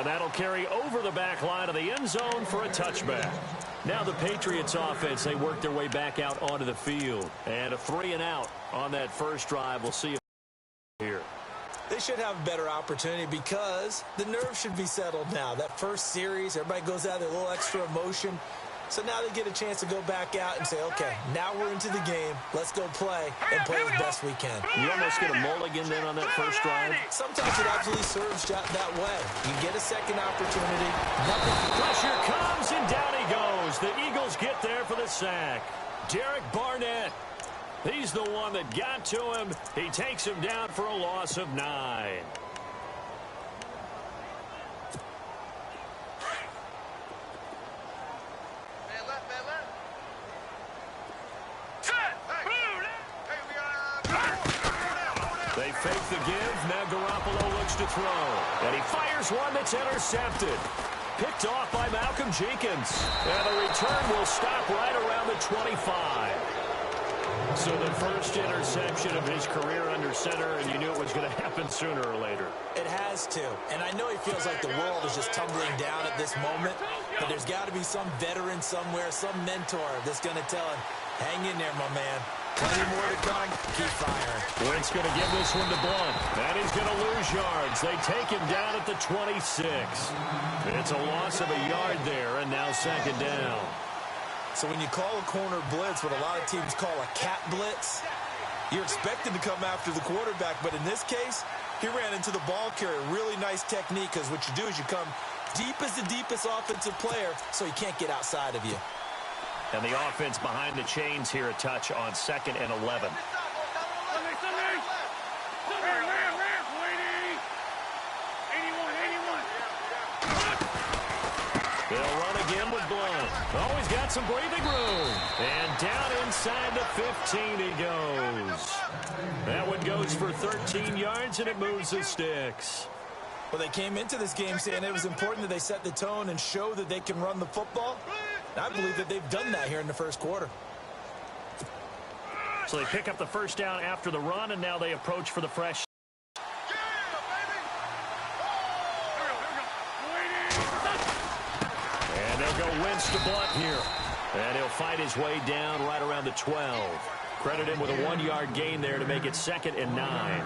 And that'll carry over the back line of the end zone for a touchback. Now the Patriots offense, they work their way back out onto the field. And a 3-and-out on that first drive. We'll see here. They should have a better opportunity because the nerves should be settled now. That first series, everybody goes out with a little extra emotion. So now they get a chance to go back out and say, okay, now we're into the game. Let's go play and play as best we can. You almost get a mulligan then on that first drive. Sometimes it absolutely serves that way. You get a second opportunity. Pressure comes, and down he goes. The Eagles get there for the sack. Derek Barnett. He's the one that got to him. He takes him down for a loss of 9. They fake the give. Now Garoppolo looks to throw. And he fires one that's intercepted. Picked off by Malcolm Jenkins. And the return will stop right around the 25. So the first interception of his career under center, and you knew it was going to happen sooner or later. It has to. And I know he feels like the world is just tumbling down at this moment, but there's got to be some veteran somewhere, some mentor that's going to tell him, hang in there, my man. Plenty more to come. Keep firing. Wentz going to give this one to Blunt. And he's going to lose yards. They take him down at the 26. It's a loss of a yard there, and now second down. So when you call a corner blitz, what a lot of teams call a cat blitz, you're expected to come after the quarterback. But in this case, he ran into the ball carrier. Really nice technique, because what you do is you come deep as the deepest offensive player, so he can't get outside of you. And the offense behind the chains here, a touch on 2nd and 11. They'll run again with Blunt. Oh, he's got some breathing room. And down inside the 15 he goes. That one goes for 13 yards, and it moves the sticks. Well, they came into this game saying it was important that they set the tone and show that they can run the football. I believe that they've done that here in the first quarter. So they pick up the first down after the run, and now they approach for the fresh. And they'll go Wentz to Blunt here. And he'll fight his way down right around the 12. Credit him with a 1-yard gain there to make it 2nd and 9.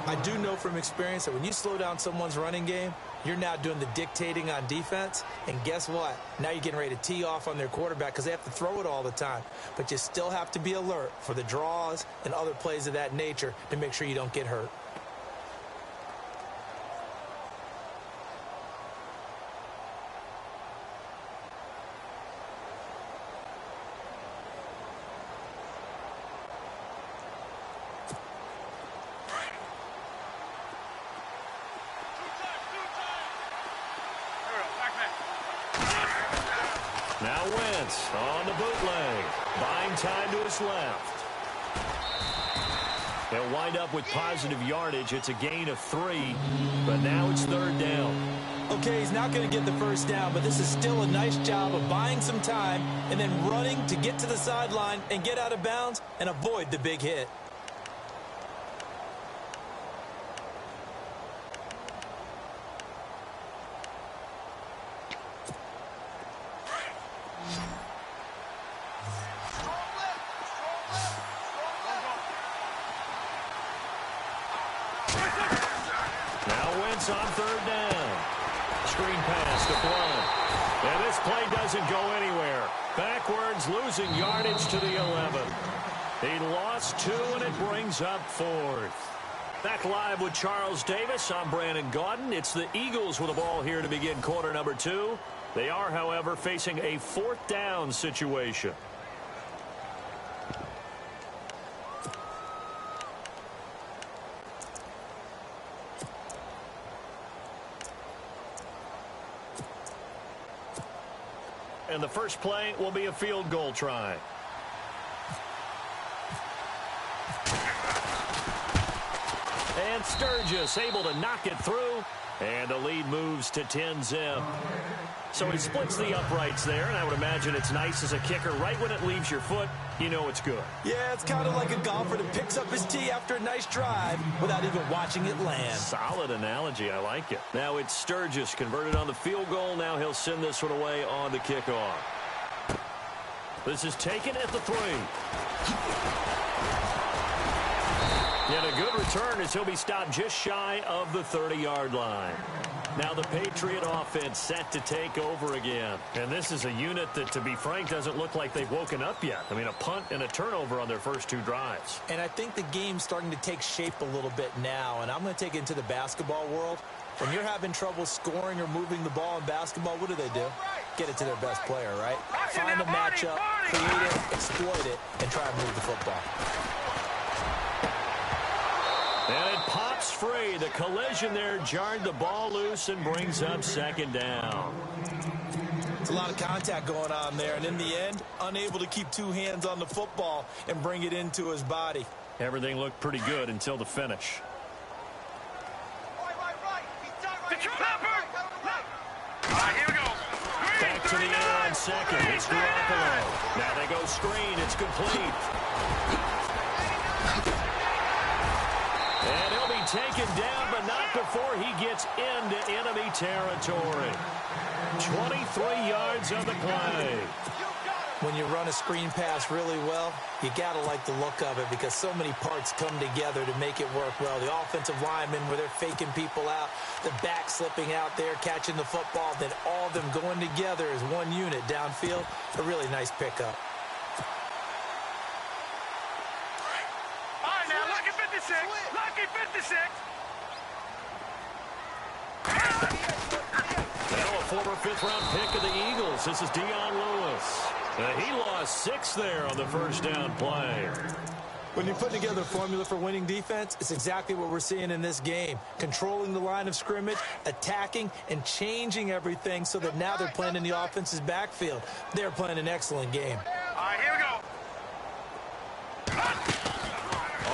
I do know from experience that when you slow down someone's running game, you're now doing the dictating on defense. And guess what? Now you're getting ready to tee off on their quarterback because they have to throw it all the time. But you still have to be alert for the draws and other plays of that nature to make sure you don't get hurt. Now Wentz on the bootleg, buying time to his left. They'll wind up with positive yardage. It's a gain of 3, but now it's 3rd down. Okay, he's not going to get the first down, but this is still a nice job of buying some time and then running to get to the sideline and get out of bounds and avoid the big hit. On 3rd down. Screen pass to Blunt. And this play doesn't go anywhere. Backwards, losing yardage to the 11. He lost 2, and it brings up 4th. Back live with Charles Davis. I'm Brandon Gaudin. It's the Eagles with the ball here to begin quarter number 2. They are, however, facing a 4th down situation. And the first play will be a field goal try. And Sturgis able to knock it through. And the lead moves to 10-zip. So he splits the uprights there, and I would imagine it's nice as a kicker. Right when it leaves your foot, you know it's good. Yeah, it's kind of like a golfer that picks up his tee after a nice drive without even watching it land. Solid analogy. I like it. Now it's Sturgis converted on the field goal. Now he'll send this one away on the kickoff. This is taken at the 3. And a good return as he'll be stopped just shy of the 30-yard line. Now the Patriot offense set to take over again. And this is a unit that, to be frank, doesn't look like they've woken up yet. I mean, a punt and a turnover on their first 2 drives. And I think the game's starting to take shape a little bit now. And I'm going to take it into the basketball world. When you're having trouble scoring or moving the ball in basketball, what do? Get it to their best player, right? Find a matchup, create it, exploit it, and try and move the football. And it pops free. The collision there jarred the ball loose and brings up 2nd down. It's a lot of contact going on there, and in the end, unable to keep 2 hands on the football and bring it into his body. Everything looked pretty good until the finish. Back to the air on 2nd. It's Garoppolo. Now they go screen. It's complete. And he'll be taken down, but not before he gets into enemy territory. 23 yards on the play. When you run a screen pass really well, you got to like the look of it because so many parts come together to make it work well. The offensive linemen, where they're faking people out, the back slipping out there, catching the football, then all of them going together as one unit downfield. A really nice pickup. All right, now, lucky 56. Lucky 56. Now a former 5th-round pick of the Eagles. This is Dion Lewis. He lost 6 there on the first down play. When you put together a formula for winning defense, it's exactly what we're seeing in this game. Controlling the line of scrimmage, attacking, and changing everything so that now they're playing in the offense's backfield. They're playing an excellent game. All right, here we go.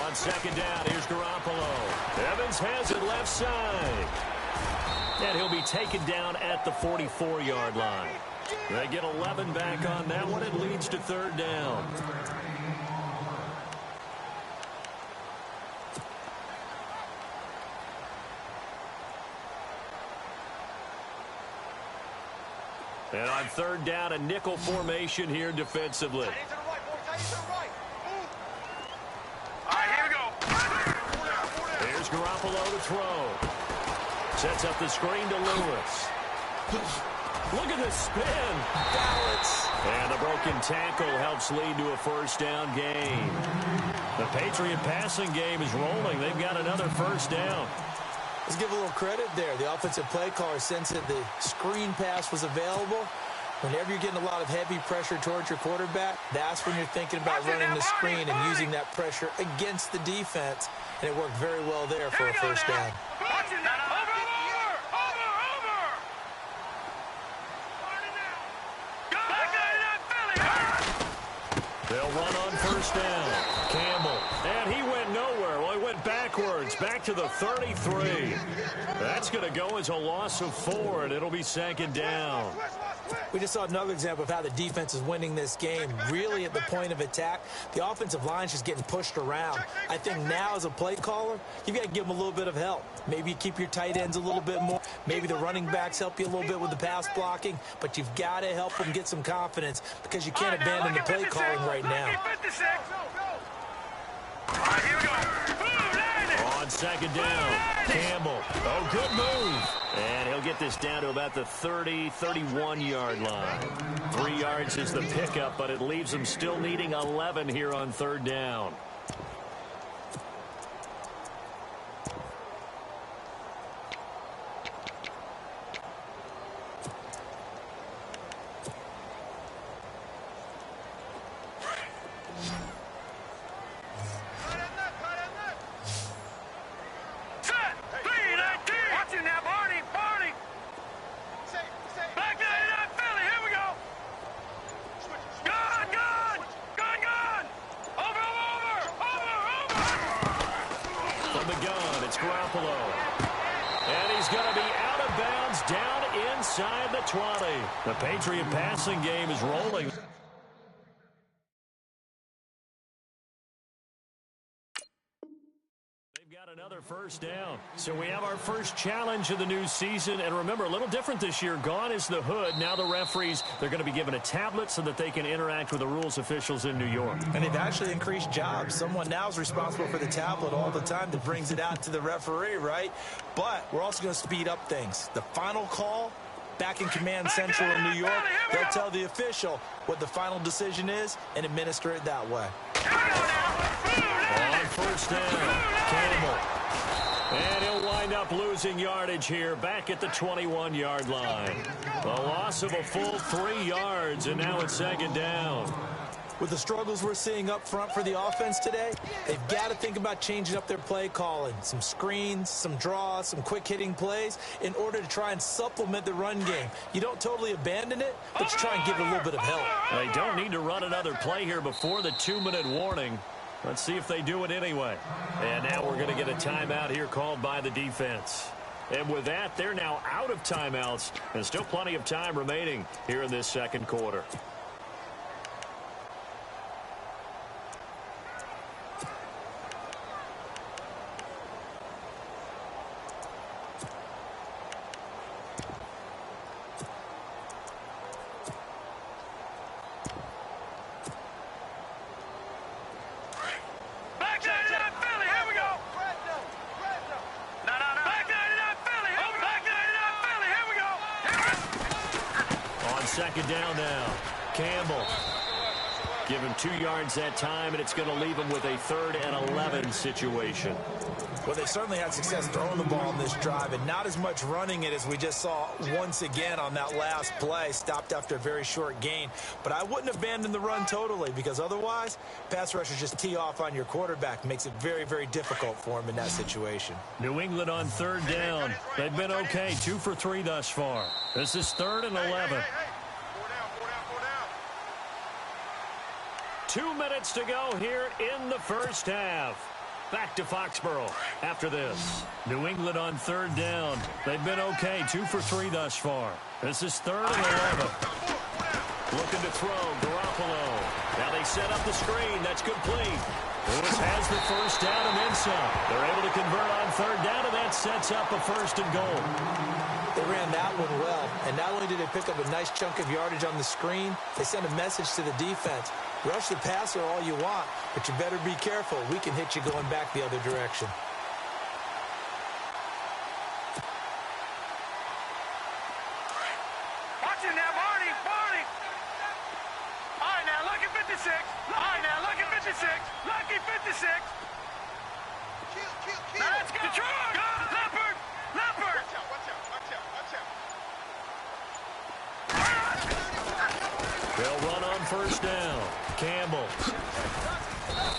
On 2nd down, here's Garoppolo. Evans has it left side. And he'll be taken down at the 44-yard line. They get 11 back on that one. It leads to 3rd down. And on 3rd down, a nickel formation here defensively. All right, here we go. Here's Garoppolo to throw. Sets up the screen to Lewis. Look at the spin. Balance. And the broken tackle helps lead to a first down gain. The Patriot passing game is rolling. They've got another first down. Let's give a little credit there. The offensive play caller sensed that the screen pass was available. Whenever you're getting a lot of heavy pressure towards your quarterback, that's when you're thinking about running the screen and using that pressure against the defense. And it worked very well there for a first down. They'll run on first down. Campbell. And he went nowhere. Well, he went backwards. Back to the 33. That's going to go as a loss of 4, and it'll be 2nd down. We just saw another example of how the defense is winning this game. Really at the point of attack, the offensive line's just getting pushed around. I think now as a play caller, you've got to give them a little bit of help. Maybe you keep your tight ends a little bit more. Maybe the running backs help you a little bit with the pass blocking. But you've got to help them get some confidence because you can't abandon the play calling right now. On 2nd down, Campbell. Oh, good move. And he'll get this down to about the 30, 31-yard line. 3 yards is the pickup, but it leaves them still needing 11 here on 3rd down. And he's going to be out of bounds down inside the 20. The Patriot passing game is rolling. Another first down. So we have our first challenge of the new season. And remember, a little different this year. Gone is the hood. Now the referees, they're going to be given a tablet so that they can interact with the rules officials in New York. And they've actually increased jobs. Someone now is responsible for the tablet all the time that brings it out to the referee, right? But we're also going to speed up things. The final call, back in Command Central in New York, they'll tell the official what the final decision is and administer it that way. On first down, Campbell. And he'll wind up losing yardage here back at the 21-yard line. A loss of a full 3 yards, and now it's second down. With the struggles we're seeing up front for the offense today, they've got to think about changing up their play calling. Some screens, some draws, some quick-hitting plays in order to try and supplement the run game. You don't totally abandon it, but you try and give it a little bit of help. They don't need to run another play here before the 2-minute warning. Let's see if they do it anyway. And now we're going to get a timeout here called by the defense. And with that, they're now out of timeouts, and still plenty of time remaining here in this second quarter. Second down now. Campbell. Give him 2 yards that time, and it's going to leave him with a 3rd and 11 situation. Well, they certainly had success throwing the ball in this drive, and not as much running it as we just saw once again on that last play. Stopped after a very short gain. But I wouldn't abandon the run totally, because otherwise, pass rushers just tee off on your quarterback. Makes it very, very difficult for him in that situation. New England on 3rd down. They've been okay, 2 for 3 thus far. This is 3rd and 11. 2 minutes to go here in the first half. Back to Foxborough after this. New England on 3rd down. They've been okay, 2 for 3 thus far. This is 3rd and 11. Looking to throw, Garoppolo. Now they set up the screen. That's complete. Lewis has the first down and then some. They're able to convert on 3rd down, and that sets up a 1st and goal. They ran that one well, and not only did they pick up a nice chunk of yardage on the screen, they sent a message to the defense. Rush the passer all you want, but you better be careful. We can hit you going back the other direction. Watch it now, Barney, Barney. All right, now, lucky 56. All right, now, lucky 56. Lucky 56. Now, let's go. Detroit. Go. Leopard. Leopard. Watch out, watch out, watch out. They'll run on first down. Campbell.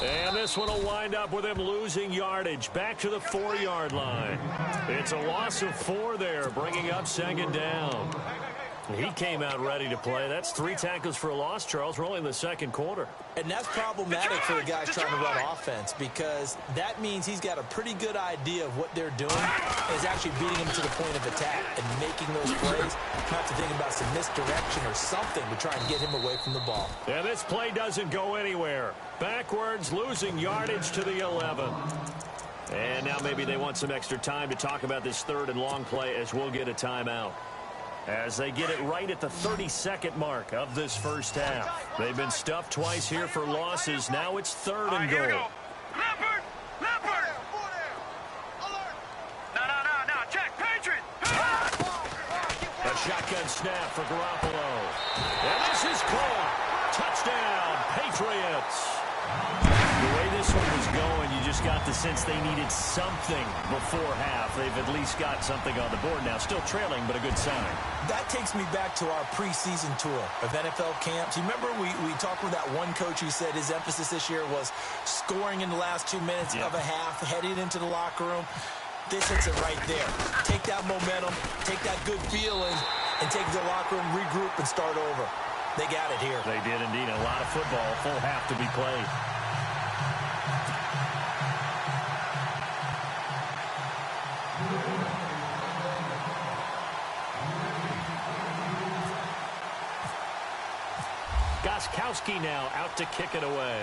And this one will wind up with him losing yardage back to the 4-yard line. It's a loss of 4 there, bringing up second down. He came out ready to play. That's 3 tackles for a loss, Charles. We're only in the second quarter. And that's problematic for the guys trying to run offense, because that means he's got a pretty good idea of what they're doing and is actually beating him to the point of attack and making those plays. Have to think about some misdirection or something to try and get him away from the ball. Yeah, this play doesn't go anywhere. Backwards, losing yardage to the 11. And now maybe they want some extra time to talk about this 3rd and long play, as we'll get a timeout. As they get it right at the 32nd mark of this first half. They've been stuffed twice here for losses. Now it's 3rd and goal. Leopard! Leopard! No, check, Patriot! A shotgun snap for Garoppolo. And this is caught. Touchdown, Patriots. The way this one was going, you just got the sense they needed something before half. They've at least got something on the board now. Still trailing, but a good sign. That takes me back to our preseason tour of NFL camps. You remember we talked with that one coach who said his emphasis this year was scoring in the last 2 minutes of a half, heading into the locker room. This hits it right there. Take that momentum, take that good feeling, and take it to the locker room, regroup, and start over. They got it here. They did indeed. A lot of football, full half to be played. Gostkowski now out to kick it away.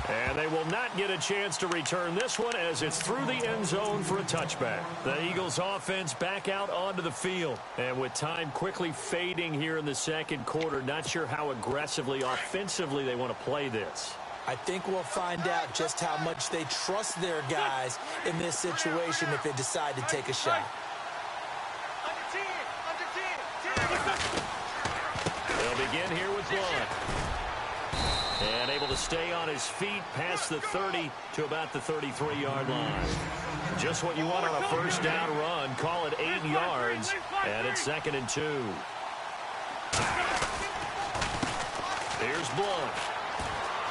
And they will not get a chance to return this one as it's through the end zone for a touchback. The Eagles offense back out onto the field. And with time quickly fading here in the second quarter, not sure how aggressively, offensively they want to play this. I think we'll find out just how much they trust their guys in this situation if they decide to take a shot. They'll begin here with Blunt. And able to stay on his feet past the 30 to about the 33-yard line. Just what you want on a first down run. Call it 8 yards. And it's 2nd and 2. Here's Blunt.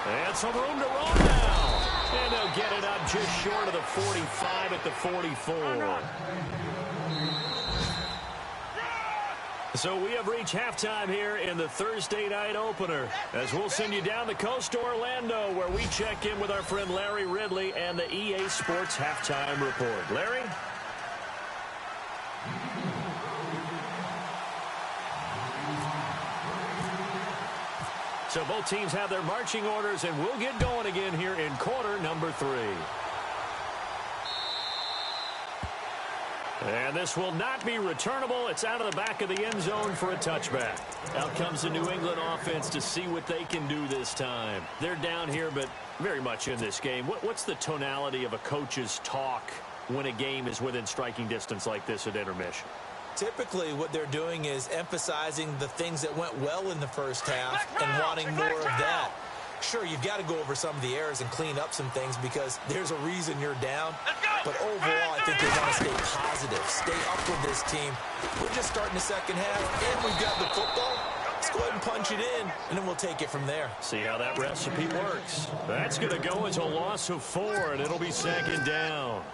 And some room to run now. And they'll get it up just short of the 45 at the 44. So we have reached halftime here in the Thursday night opener, as we'll send you down the coast to Orlando, where we check in with our friend Larry Ridley and the EA Sports Halftime Report. Larry? So both teams have their marching orders, and we'll get going again here in quarter number 3. And this will not be returnable. It's out of the back of the end zone for a touchback. Out comes the New England offense to see what they can do this time. They're down here, but very much in this game. What's the tonality of a coach's talk when a game is within striking distance like this at intermission? Typically, what they're doing is emphasizing the things that went well in the first half and wanting more of that. Sure, you've got to go over some of the errors and clean up some things because there's a reason you're down. But overall, I think they want to stay positive, stay up with this team. We're just starting the second half, and we've got the football. Let's go ahead and punch it in, and then we'll take it from there. See how that recipe works. That's going to go as a loss of 4, and it'll be 2nd down.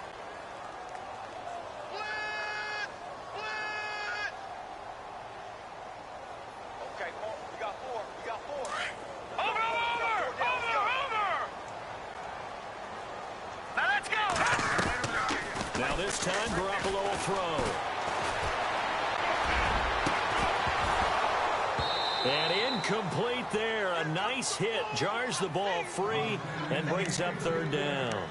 Now this time, Garoppolo will throw. And incomplete there. A nice hit. Jars the ball free and brings up 3rd down.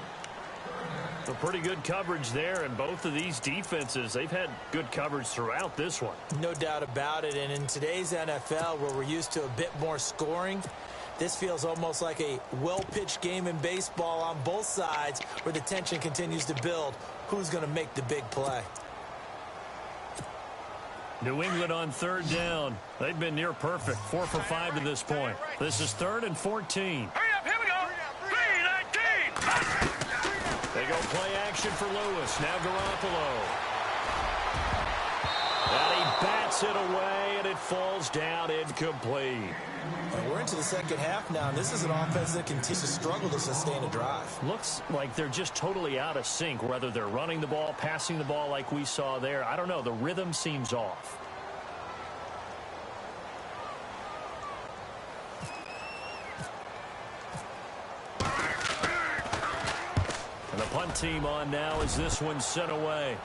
A pretty good coverage there, and both of these defenses, they've had good coverage throughout this one. No doubt about it. And in today's NFL, where we're used to a bit more scoring, this feels almost like a well-pitched game in baseball on both sides where the tension continues to build. Who's going to make the big play? New England on 3rd down. They've been near perfect, 4 for 5 to this point. This is 3rd and 14. Hurry up, here we go. 3-19. They go play action for Lewis. Now Garoppolo. And he bats it away, and it falls down incomplete. And we're into the second half now, and this is an offense that continues to struggle to sustain a drive. Looks like they're just totally out of sync, whether they're running the ball, passing the ball like we saw there. I don't know. The rhythm seems off. And the punt team on now as this one's sent away.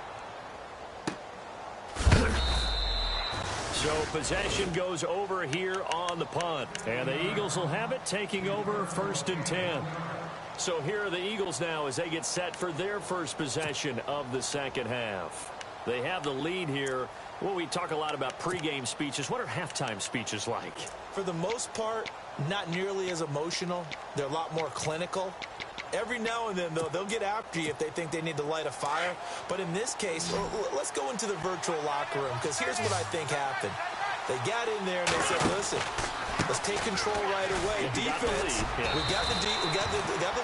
So possession goes over here on the punt. And the Eagles will have it, taking over 1st and 10. So here are the Eagles now as they get set for their first possession of the second half. They have the lead here. Well, we talk a lot about pregame speeches. What are halftime speeches like? For the most part, not nearly as emotional. They're a lot more clinical. Every now and then, though, they'll get after you if they think they need to light a fire. But in this case, let's go into the virtual locker room, because here's what I think happened. They got in there and they said, listen, let's take control right away. Defense, we got the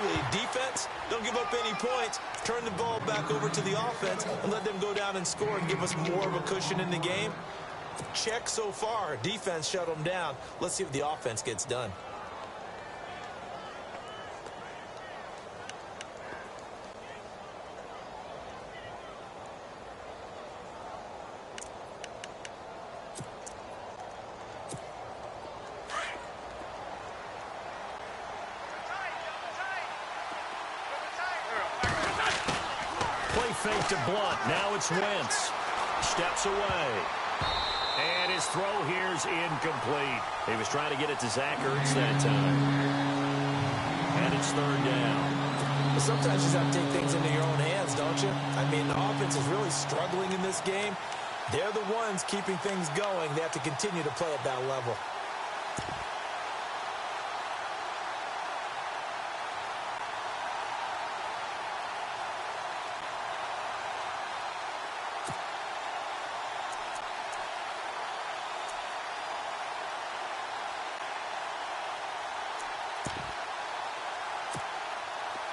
lead. Defense, don't give up any points. Turn the ball back over to the offense and let them go down and score and give us more of a cushion in the game. Check so far. Defense shut them down. Let's see if the offense gets done. Fake to Blunt. Now it's Wentz. Steps away. And his throw here's incomplete. He was trying to get it to Zach Ertz that time. And it's third down. Sometimes you just have to take things into your own hands, don't you? I mean, the offense is really struggling in this game. They're the ones keeping things going. They have to continue to play at that level.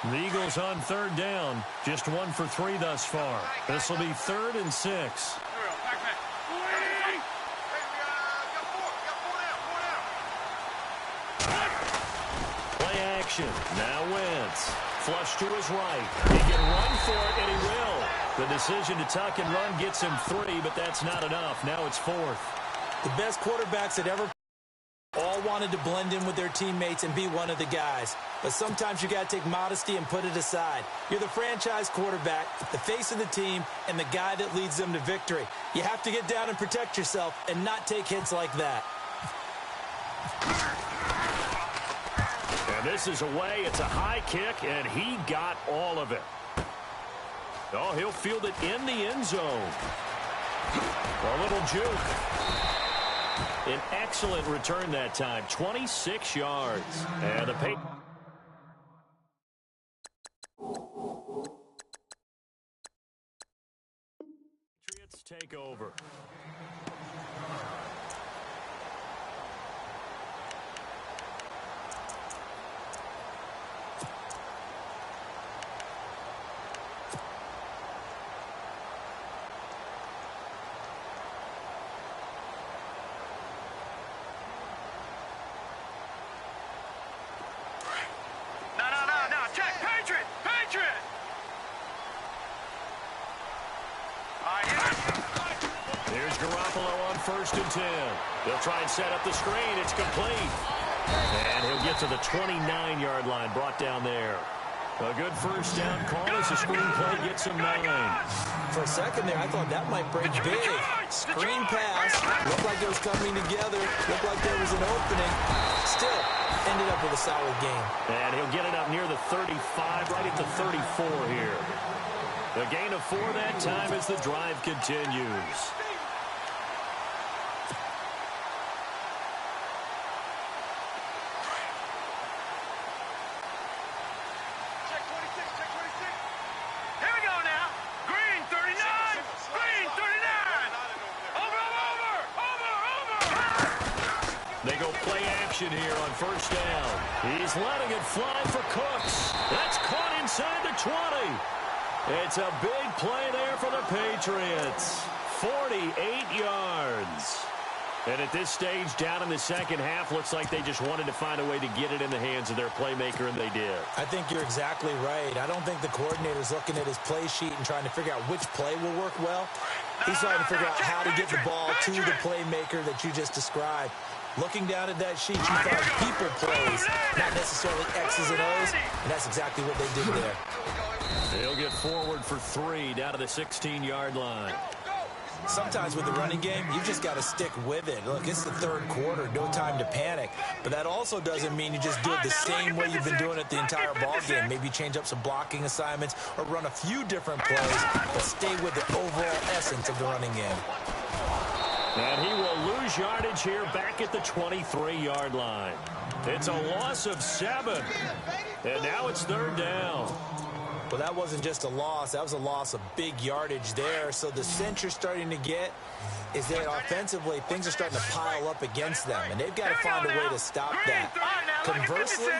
The Eagles on third down. Just 1 for 3 thus far. This will be 3rd and 6. Play action. Now Wentz. Flush to his right. He can run for it, and he will. The decision to tuck and run gets him 3, but that's not enough. Now it's 4th. The best quarterbacks that ever all wanted to blend in with their teammates and be one of the guys. But sometimes you got to take modesty and put it aside. You're the franchise quarterback, the face of the team, and the guy that leads them to victory. You have to get down and protect yourself and not take hits like that. And this is away. It's a high kick, and he got all of it. Oh, he'll field it in the end zone. A little juke. An excellent return that time. 26 yards. And the Patriots take over. Here's Garoppolo on 1st and 10. They'll try and set up the screen. It's complete. And he'll get to the 29-yard line, brought down there. A good first down call as the screen play gets him 9. For a second there, I thought that might break big. Screen pass. Looked like it was coming together. Looked like there was an opening. Still ended up with a solid game. And he'll get it up near the 35, right at the 34 here. The gain of 4 that time as the drive continues. They go play action here on 1st down. He's letting it fly for Cooks. That's caught inside the 20. It's a big play there for the Patriots. 48 yards. And at this stage, down in the second half, looks like they just wanted to find a way to get it in the hands of their playmaker, and they did. I think you're exactly right. I don't think the coordinator's looking at his play sheet and trying to figure out which play will work well. He's trying to figure out how to get the ball to the playmaker that you just described. Looking down at that sheet, you find people plays, not necessarily X's and O's, and that's exactly what they did there. They'll get forward for 3 down to the 16-yard line. Sometimes with the running game, you just got to stick with it. Look, it's the 3rd quarter, no time to panic. But that also doesn't mean you just do it the same way you've been doing it the entire ball game. Maybe change up some blocking assignments or run a few different plays, but stay with the overall essence of the running game. And he will lose yardage here back at the 23-yard line. It's a loss of 7. And now it's 3rd down. Well, that wasn't just a loss. That was a loss of big yardage there. So the sense you're starting to get is that offensively things are starting to pile up against them, and they've got to find a way to stop that. Conversely,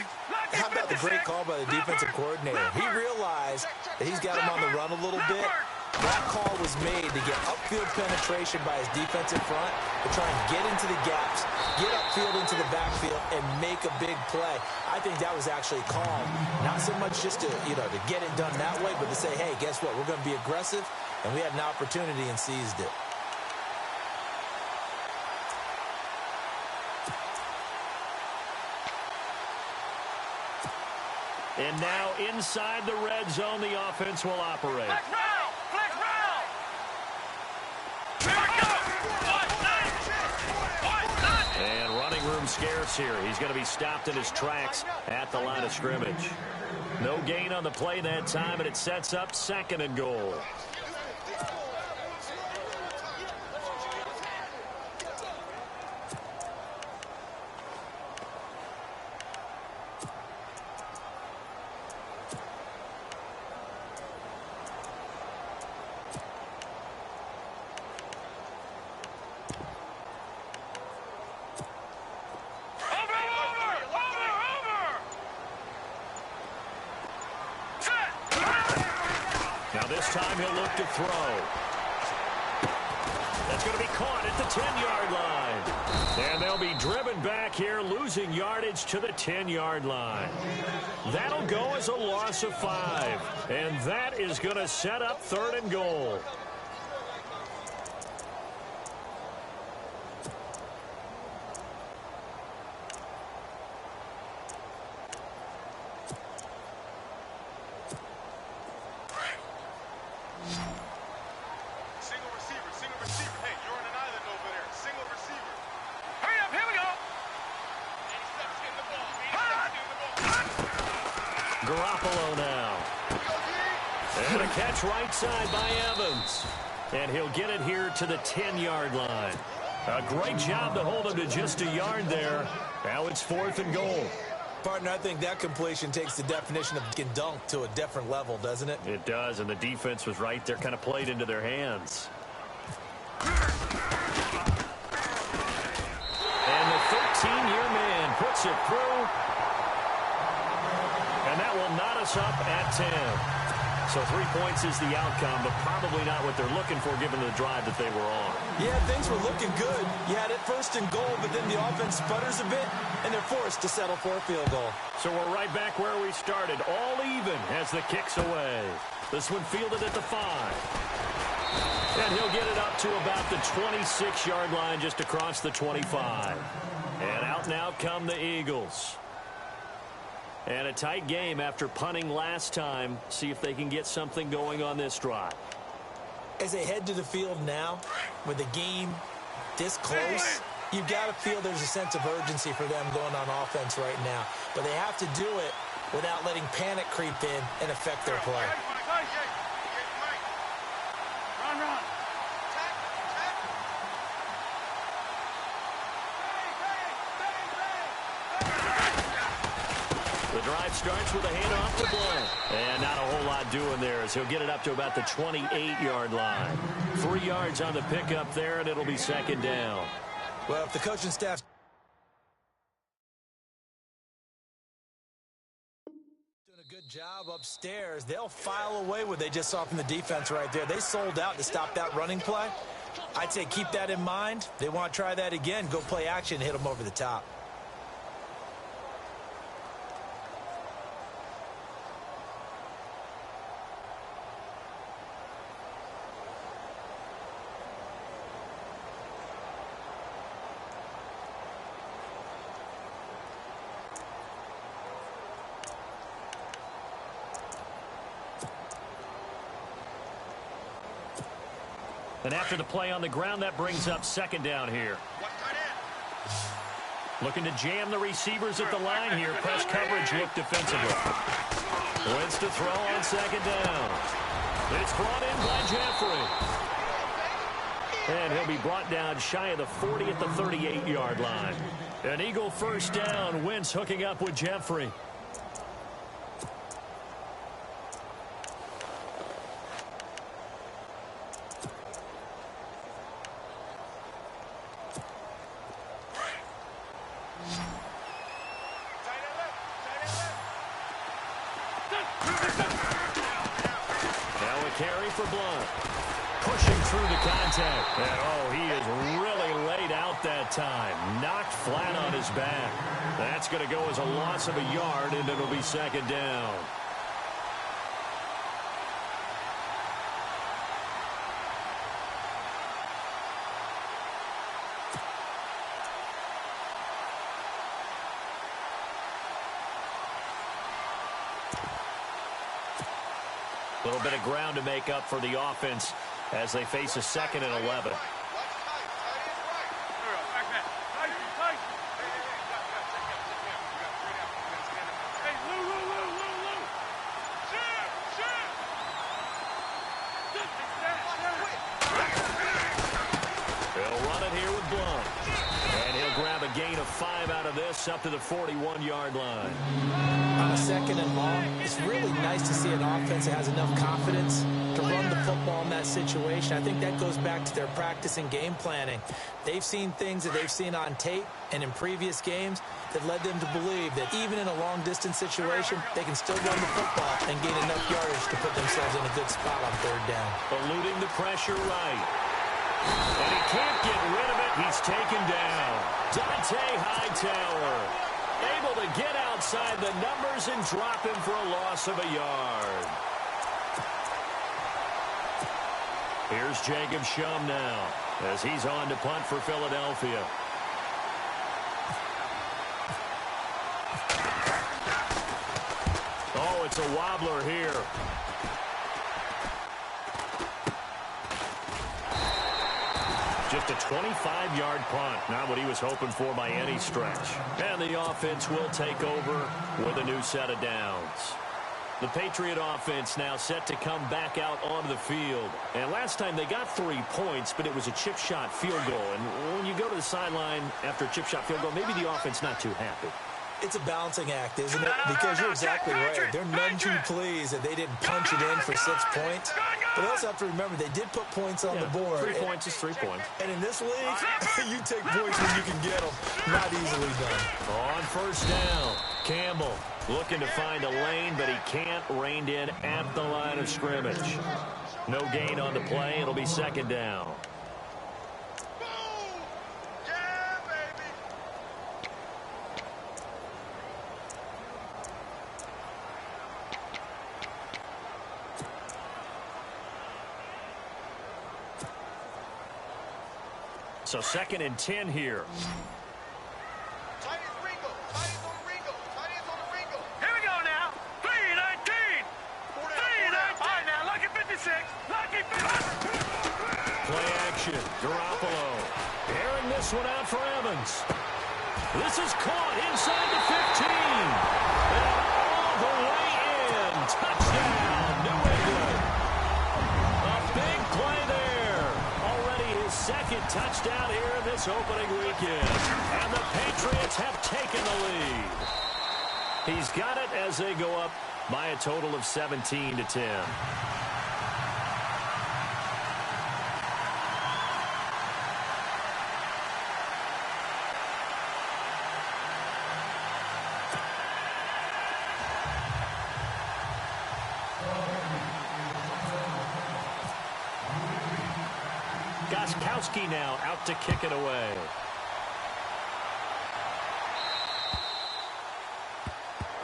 how about the great call by the defensive coordinator? He realized that he's got him on the run a little bit. That call was made to get upfield penetration by his defensive front, to try and get into the gaps, get upfield into the backfield, and make a big play. I think that was actually called. Not so much just to, to get it done that way, but to say, hey, guess what? We're going to be aggressive, and we had an opportunity and seized it. And now inside the red zone, the offense will operate. Flex round! Flex round! Here we go! scarce here. He's going to be stopped in his tracks at the line of scrimmage. No gain on the play that time, and it sets up 2nd and goal. Now this time he'll look to throw. That's going to be caught at the 10-yard line. And they'll be driven back here, losing yardage to the 10-yard line. That'll go as a loss of 5. And that is going to set up 3rd and goal. And a catch right side by Evans. And he'll get it here to the 10-yard line. A great job to hold him to just a yard there. Now it's 4th and goal. Partner, I think that completion takes the definition of can dunk to a different level, doesn't it? It does, and the defense was right there, kind of played into their hands. And the 13-year man puts it through. And that will knot us up at 10. So 3 points is the outcome, but probably not what they're looking for given the drive that they were on. Yeah, things were looking good. You had it 1st and goal, but then the offense sputters a bit, and they're forced to settle for a field goal. So we're right back where we started, all even as the kick's away. This one fielded at the 5. And he'll get it up to about the 26-yard line, just across the 25. And out now come the Eagles. And a tight game after punting last time. See if they can get something going on this drive. As they head to the field now, with the game this close, you've got to feel there's a sense of urgency for them going on offense right now. But they have to do it without letting panic creep in and affect their play. Run. The drive starts with a handoff to Blunt. And not a whole lot doing there as he'll get it up to about the 28-yard line. 3 yards on the pickup there, and it'll be 2nd down. Well, if the coaching staff doing a good job upstairs, they'll file away what they just saw from the defense right there. They sold out to stop that running play. I'd say keep that in mind. They want to try that again. Go play action, hit them over the top. And after the play on the ground, that brings up 2nd down here. Looking to jam the receivers at the line here. Press coverage look defensively. Wins to throw on 2nd down. It's brought in by Jeffrey. And he'll be brought down shy of the 40 at the 38-yard line. An Eagle 1st down. Wentz hooking up with Jeffrey. Carry for Blunt. Pushing through the contact. And, oh, he is really laid out that time. Knocked flat on his back. That's going to go as a loss of a yard, and it'll be 2nd down. A little bit of ground to make up for the offense as they face a 2nd and 11. this up to the 41-yard line. On a 2nd and long, it's really nice to see an offense that has enough confidence to run the football in that situation. I think that goes back to their practice and game planning. They've seen things that they've seen on tape and in previous games that led them to believe that even in a long-distance situation, they can still run the football and gain enough yardage to put themselves in a good spot on 3rd down. Eluding the pressure right. And he can't get rid of it. He's taken down. Dante Hightower able to get outside the numbers and drop him for a loss of a yard. Here's Jacob Shum now as he's on to punt for Philadelphia. Oh, it's a wobbler here. Just a 25-yard punt. Not what he was hoping for by any stretch. And the offense will take over with a new set of downs. The Patriot offense now set to come back out onto the field. And last time they got 3 points, but it was a chip shot field goal. And when you go to the sideline after a chip shot field goal, maybe the offense not too happy. It's a balancing act, isn't it? Because you're exactly right. They're none too pleased that they didn't punch it in for 6 points. But also have to remember, they did put points on the board. 3 points is 3 points. And in this league, you take points when you can get them. Not easily done. On 1st down, Campbell looking to find a lane, but he can't. Reined in at the line of scrimmage. No gain on the play. It'll be 2nd down. So 2nd and 10 here. Tight is Ringo. Tight is on the Ringo. Tight is on the Ringo. Here we go now. 3-19. 3-19. All right, now, lucky 56. Lucky 56. Play action. Garoppolo. Airing this one out for Evans. This is caught inside the 15. And all the way in. Touchdown, New England. A big play there. Already his 2nd touchdown here in this opening weekend. And the Patriots have taken the lead. He's got it as they go up by a total of 17-10. Goskowski now out to kick it away.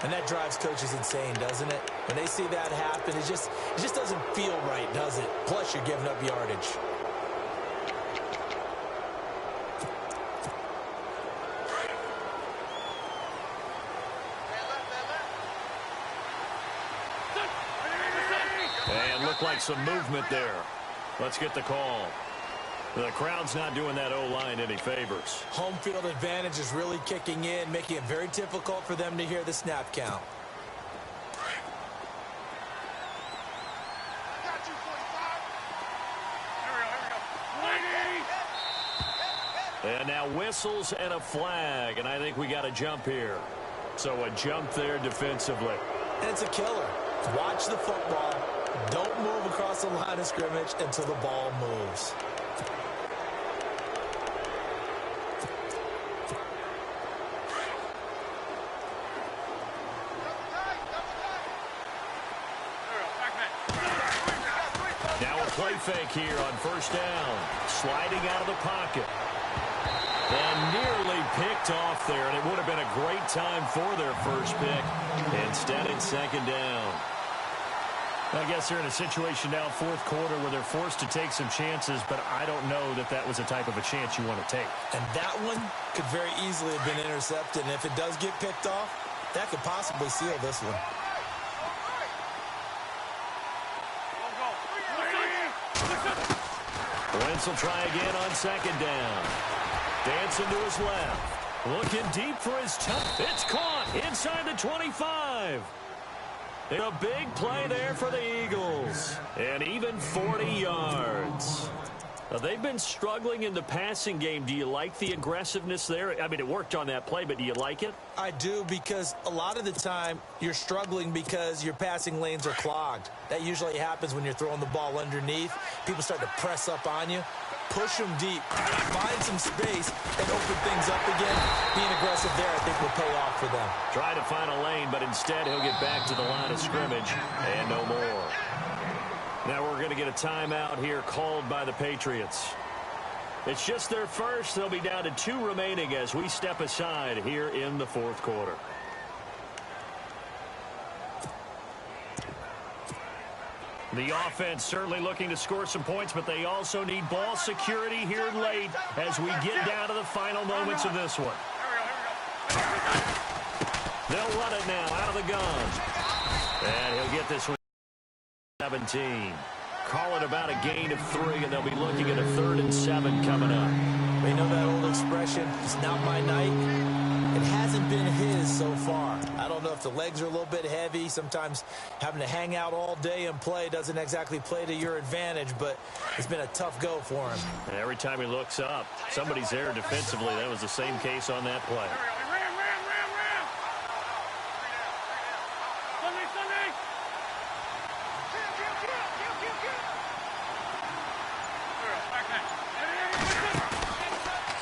And that drives coaches insane, doesn't it? When they see that happen, it just doesn't feel right, does it? Plus, you're giving up yardage. And looked like some movement there. Let's get the call. The crowd's not doing that O-line any favors. Home field advantage is really kicking in, making it very difficult for them to hear the snap count. And now whistles and a flag, and I think we got a jump here. So a jump there defensively. And it's a killer. Watch the football. Don't move across the line of scrimmage until the ball moves. Now a play fake here on 1st down. Sliding out of the pocket. And nearly picked off there, and it would have been a great time for their first pick. Instead, it's 2nd down. I guess they're in a situation now, 4th quarter, where they're forced to take some chances, but I don't know that that was the type of a chance you want to take. And that one could very easily have been intercepted, and if it does get picked off, that could possibly seal this one. Wentz will try again on 2nd down. Dancing to his left. Looking deep for his touch. It's caught inside the 25. And a big play there for the Eagles. And even 40 yards. They've been struggling in the passing game. Do you like the aggressiveness there? I mean, it worked on that play, but do you like it? I do, because a lot of the time you're struggling because your passing lanes are clogged. That usually happens when you're throwing the ball underneath. People start to press up on you. Push them deep. Find some space and open things up again. Being aggressive there, I think, will pay off for them. Try to find a lane, but instead he'll get back to the line of scrimmage and no more. Now we're going to get a timeout here called by the Patriots. It's just their first. They'll be down to 2 remaining as we step aside here in the fourth quarter. The offense certainly looking to score some points, but they also need ball security here late as we get down to the final moments of this one. They'll run it now out of the gun. And he'll get this one. 17. Call it about a gain of 3, and they'll be looking at a 3rd and 7 coming up. We know that old expression, it's not my night. It hasn't been his so far. I don't know if the legs are a little bit heavy. Sometimes having to hang out all day and play doesn't exactly play to your advantage, but it's been a tough go for him. And every time he looks up, somebody's there defensively. That was the same case on that play.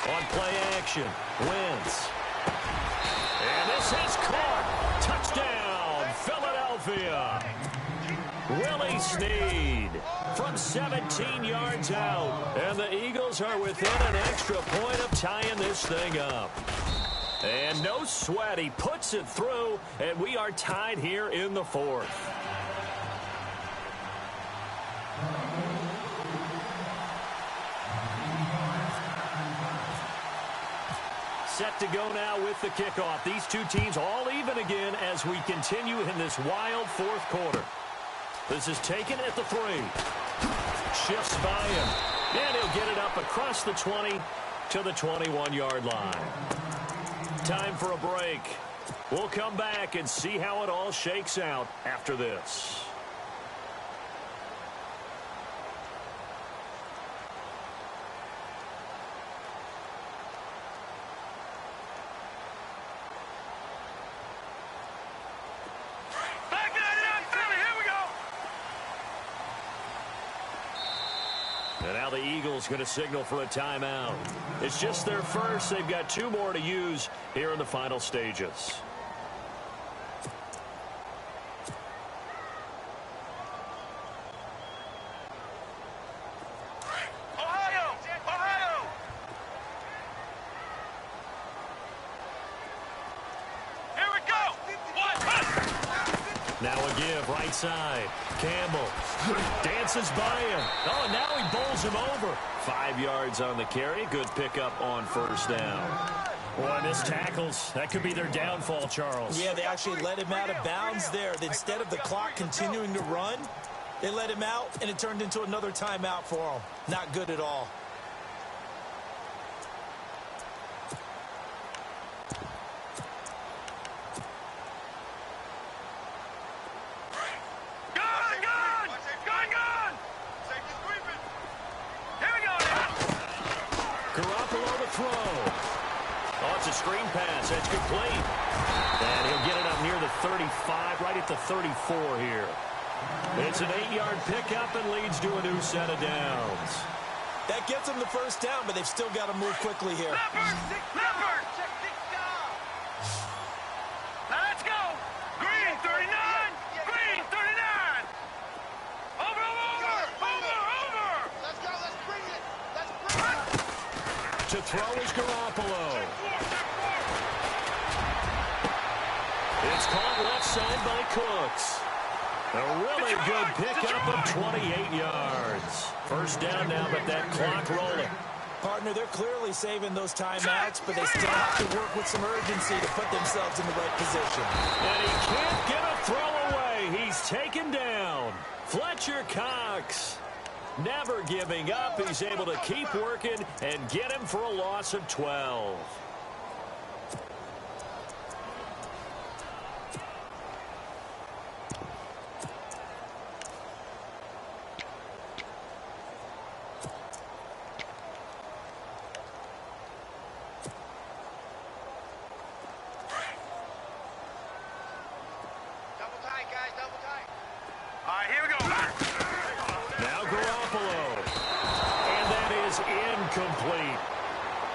On play action, Wentz. And this is caught. Touchdown, Philadelphia. Willie Snead from 17 yards out. And the Eagles are within an extra point of tying this thing up. And no sweat, he puts it through, and we are tied here in the 4th. Set to go now with the kickoff. These two teams all even again as we continue in this wild 4th quarter. This is taken at the 3. Shifts by him. And he'll get it up across the 20 to the 21-yard line. Time for a break. We'll come back and see how it all shakes out after this. And now the Eagles going to signal for a timeout. It's just their first. They've got 2 more to use here in the final stages. Ohio! Here we go! Now a give, right side. Campbell dances by him. Oh, and now he bowls him over. 5 yards on the carry. Good pickup on first down. Boy, missed tackles. That could be their downfall, Charles. Yeah, they actually let him out of bounds there. Instead of the clock continuing to run, they let him out, and it turned into another timeout for him. Not good at all. Screen pass, it's complete. And he'll get it up near the 35, right at the 34 here. It's an 8-yard pickup and leads to a new set of downs. That gets them the first down, but they've still got to move quickly here. Leopard! Let's go! Green 39! Green 39! Over! Let's go, let's bring it! To throw is Garoppolo. It's caught left side by Cooks. A really good pickup of 28 yards. First down now, but that clock rolling. Partner, they're clearly saving those timeouts, but they still have to work with some urgency to put themselves in the right position. And he can't get a throw away. He's taken down. Fletcher Cox, never giving up. He's able to keep working and get him for a loss of 12. tight, guys. Double tight. All right, here we go. Now Garoppolo. And that is incomplete.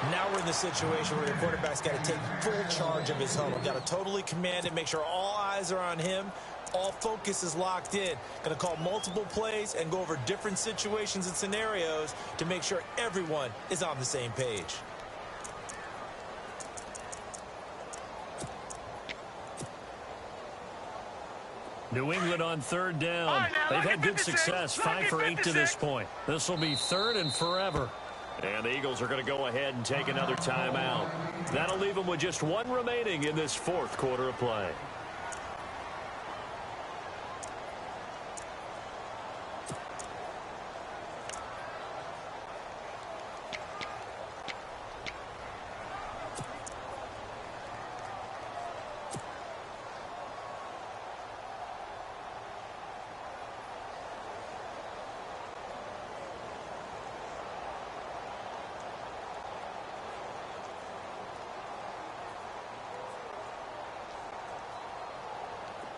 Now we're in the situation where the quarterback's got to take full charge of his huddle. Got to totally command it, make sure all eyes are on him. All focus is locked in. Going to call multiple plays and go over different situations and scenarios to make sure everyone is on the same page. New England on third down. They've had good success, 5 for 8 to this point. This will be third and forever. And the Eagles are going to go ahead and take another timeout. That'll leave them with just one remaining in this fourth quarter of play.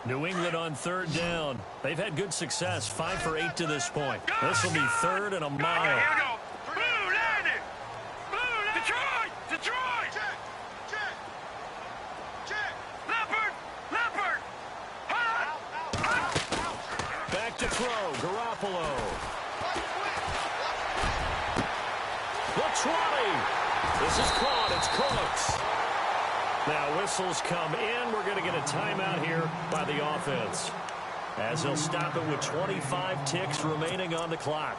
New England on third down. They've had good success, 5 for 8 to this point. This will be third and a mile. Here we go. Blue, landed. Blue, Detroit. Detroit. Check. Check. Check. Leopard. Leopard. Back to throw. Garoppolo. The 20. This is caught. It's Cooks. Now whistles come in. We're going to get a timeout here by the offense, as they'll stop it with 25 ticks remaining on the clock.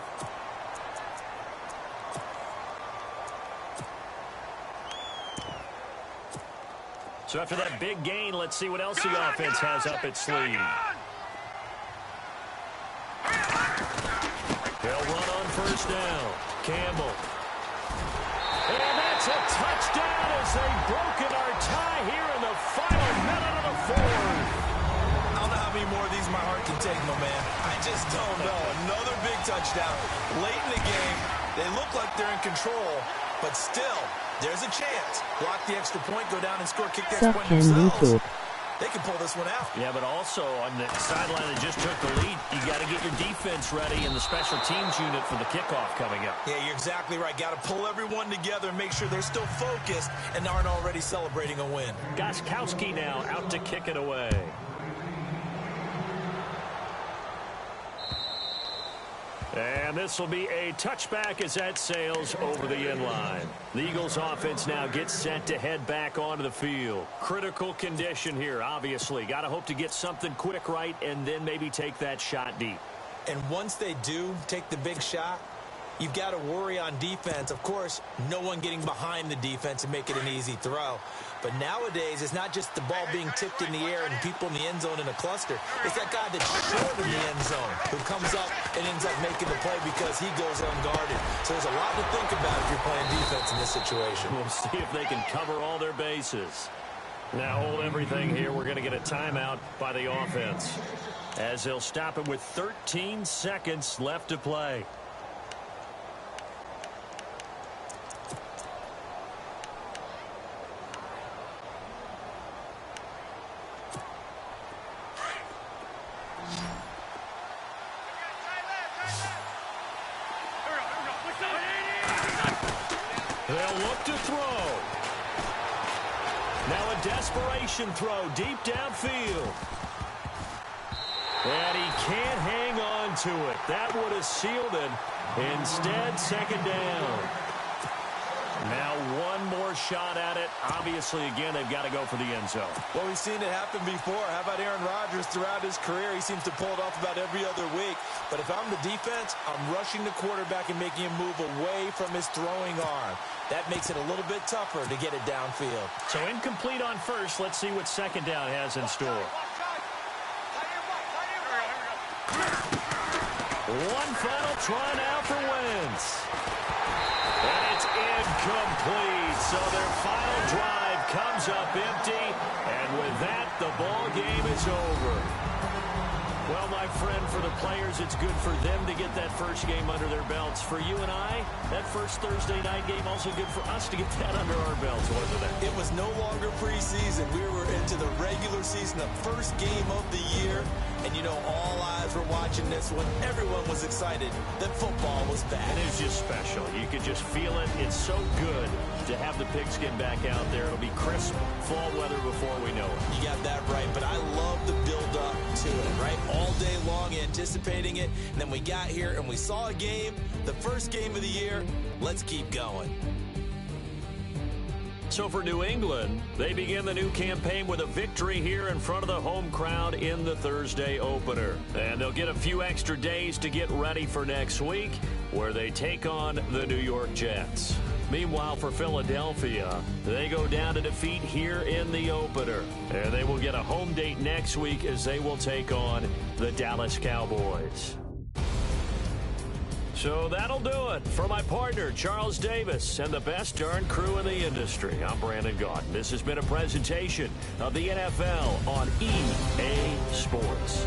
So after that big gain, let's see what else the offense has up its sleeve. They'll run on first down. Campbell. And that's a touchdown as they've broken our tie here in the final minute of the fourth. I don't know how many more of these my heart can take, my man. I just don't know. Another big touchdown. Late in the game, they look like they're in control, but still, there's a chance. Block the extra point, go down and score, kick the extra point themselves. They can pull this one out. Yeah, but also on the sideline that just took the lead, you got to get your defense ready in the special teams unit for the kickoff coming up. Yeah, you're exactly right. Got to pull everyone together and make sure they're still focused and aren't already celebrating a win. Gostkowski now out to kick it away. And this will be a touchback as that sails over the end line. The Eagles offense now gets set to head back onto the field. Critical condition here, obviously. Got to hope to get something quick right and then maybe take that shot deep. And once they do take the big shot, you've got to worry on defense. Of course, no one getting behind the defense and make it an easy throw. But nowadays, it's not just the ball being tipped in the air and people in the end zone in a cluster. It's that guy that's short in the end zone who comes up and ends up making the play because he goes unguarded. So there's a lot to think about if you're playing defense in this situation. We'll see if they can cover all their bases. Now hold everything here. We're going to get a timeout by the offense, as they'll stop it with 13 seconds left to play. They'll look to throw. Now a desperation throw deep downfield. And he can't hang on to it. That would have sealed it. Instead, second down. Now one more shot at it. Obviously, again, they've got to go for the end zone. Well, we've seen it happen before. How about Aaron Rodgers throughout his career? He seems to pull it off about every other week. But if I'm the defense, I'm rushing the quarterback and making him move away from his throwing arm. That makes it a little bit tougher to get it downfield. So incomplete on first. Let's see what second down has in store. One final try now for Wentz. And it's incomplete. So their final drive comes up empty. And with that, the ball game is over. Well, my friend, for the players, it's good for them to get that first game under their belts. For you and I, that first Thursday night game, also good for us to get that under our belts, wasn't it? It was no longer preseason. We were into the regular season, the first game of the year. And, you know, all eyes were watching this one. Everyone was excited that football was back. And it was just special. You could just feel it. It's so good to have the pigskin back out there. It'll be crisp fall weather before we know it. You got that right, but I love the build-up to it, right? All day long anticipating it, and then we got here and we saw a game, the first game of the year. Let's keep going. So for New England, they begin the new campaign with a victory here in front of the home crowd in the Thursday opener. And they'll get a few extra days to get ready for next week, where they take on the New York Jets. Meanwhile, for Philadelphia, they go down to defeat here in the opener. And they will get a home date next week as they will take on the Dallas Cowboys. So that'll do it. For my partner, Charles Davis, and the best darn crew in the industry, I'm Brandon Gaudin. This has been a presentation of the NFL on EA Sports.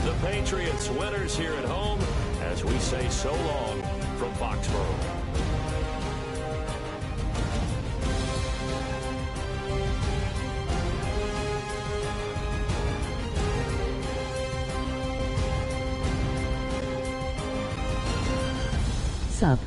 The Patriots winners here at home, as we say so long from Foxborough. Sub.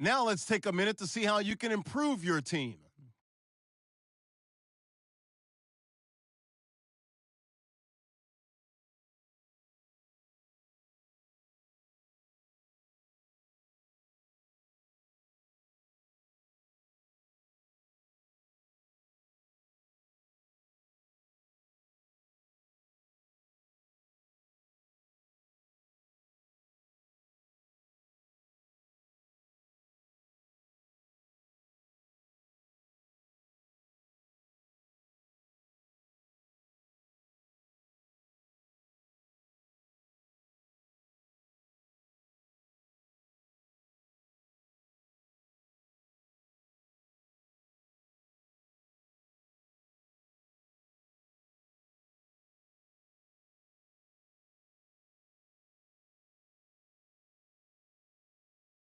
Now let's take a minute to see how you can improve your team.